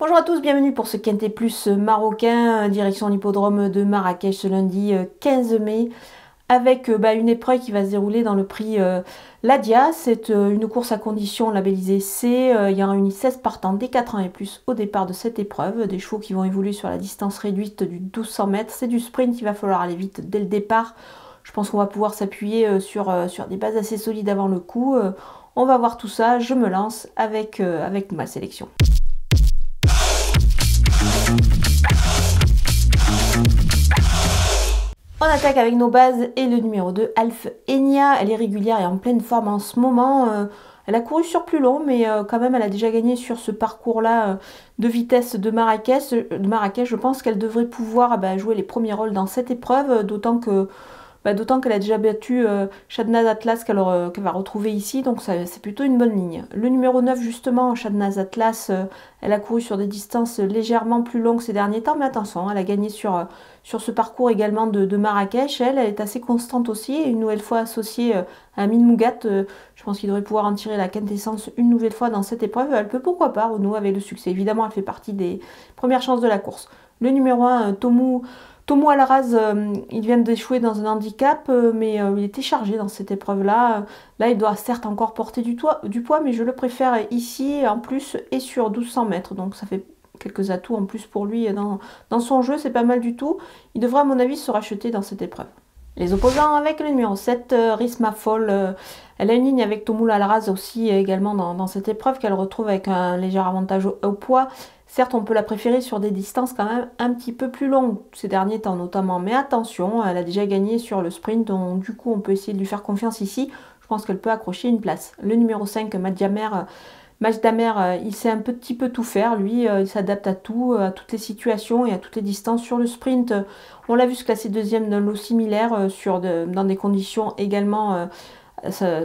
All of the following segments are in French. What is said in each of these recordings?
Bonjour à tous, bienvenue pour ce Quintet Plus marocain, direction l'hippodrome de Marrakech ce lundi 15 mai, avec une épreuve qui va se dérouler dans le prix Ladia. C'est une course à condition labellisée C. Il y a réuni 16 partants des 4 ans et plus au départ de cette épreuve, des chevaux qui vont évoluer sur la distance réduite du 1200 mètres. C'est du sprint, il va falloir aller vite dès le départ. Je pense qu'on va pouvoir s'appuyer sur des bases assez solides avant le coup. On va voir tout ça, je me lance avec ma sélection. On attaque avec nos bases et le numéro 2, Alf Enya. Elle est régulière et en pleine forme en ce moment. Elle a couru sur plus long, mais quand même, elle a déjà gagné sur ce parcours-là de vitesse de Marrakech. Je pense qu'elle devrait pouvoir jouer les premiers rôles dans cette épreuve, d'autant qu'elle a déjà battu Shadnaz Atlas qu'elle va retrouver ici, donc c'est plutôt une bonne ligne. Le numéro 9 justement, Shadnaz Atlas, elle a couru sur des distances légèrement plus longues ces derniers temps, mais attention, elle a gagné sur ce parcours également de Marrakech. Elle est assez constante aussi, et une nouvelle fois associée à Amin Mougat. Je pense qu'il devrait pouvoir en tirer la quintessence une nouvelle fois dans cette épreuve. Elle peut pourquoi pas renouer avec le succès. Évidemment, elle fait partie des premières chances de la course. Le numéro 1, Tomo Alharaz, il vient d'échouer dans un handicap, mais il était chargé dans cette épreuve-là. Là, il doit certes encore porter du poids, mais je le préfère ici, en plus, et sur 1200 mètres. Donc ça fait quelques atouts en plus pour lui dans son jeu, c'est pas mal du tout. Il devrait, à mon avis, se racheter dans cette épreuve. Les opposants avec le numéro 7, Risma Fall. Elle a une ligne avec Tomo Alharaz aussi également dans cette épreuve qu'elle retrouve avec un léger avantage au poids. Certes, on peut la préférer sur des distances quand même un petit peu plus longues ces derniers temps notamment. Mais attention, elle a déjà gagné sur le sprint, donc du coup on peut essayer de lui faire confiance ici. Je pense qu'elle peut accrocher une place. Le numéro 5, Majdamer, il sait un petit peu tout faire. Lui, il s'adapte à tout, à toutes les situations et à toutes les distances. Sur le sprint, on l'a vu se classer deuxième d'un lot similaire dans des conditions également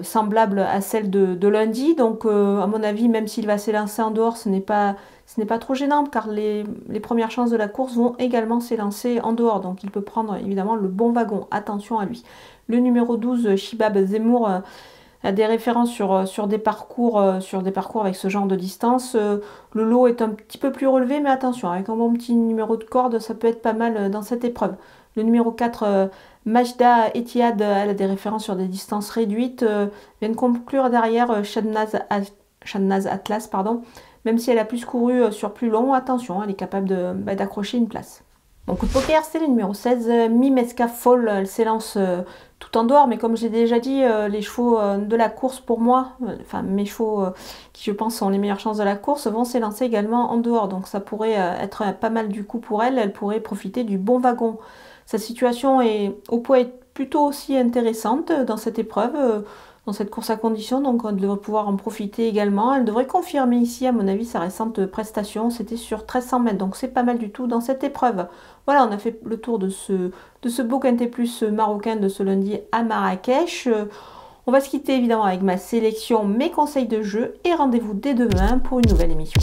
semblables à celles de lundi. Donc à mon avis, même s'il va s'élancer en dehors, ce n'est pas trop gênant, car les premières chances de la course vont également s'élancer en dehors. Donc il peut prendre évidemment le bon wagon. Attention à lui. Le numéro 12, Shibab Zemmour, a des références sur des parcours avec ce genre de distance. Le lot est un petit peu plus relevé, mais attention, avec un bon petit numéro de corde, ça peut être pas mal dans cette épreuve. Le numéro 4, Majda Etihad, elle a des références sur des distances réduites. Vient de conclure derrière Shadnaz Atlas, pardon. Même si elle a plus couru sur plus long, attention, elle est capable d'accrocher une place. Mon coup de poker, c'est le numéro 16, Mimeska Fall. Elle s'élance tout en dehors, mais comme j'ai déjà dit, les chevaux de la course pour moi, enfin mes chevaux qui je pense sont les meilleures chances de la course, vont s'élancer également en dehors. Donc ça pourrait être pas mal du coup pour elle. Elle pourrait profiter du bon wagon. Sa situation au poids est plutôt aussi intéressante dans cette épreuve. Dans cette course à condition, donc on devrait pouvoir en profiter également. Elle devrait confirmer ici, à mon avis, sa récente prestation. C'était sur 1300 mètres, donc c'est pas mal du tout dans cette épreuve. Voilà, on a fait le tour de ce beau Quintet Plus marocain de ce lundi à Marrakech. On va se quitter évidemment avec ma sélection, mes conseils de jeu, et rendez-vous dès demain pour une nouvelle émission.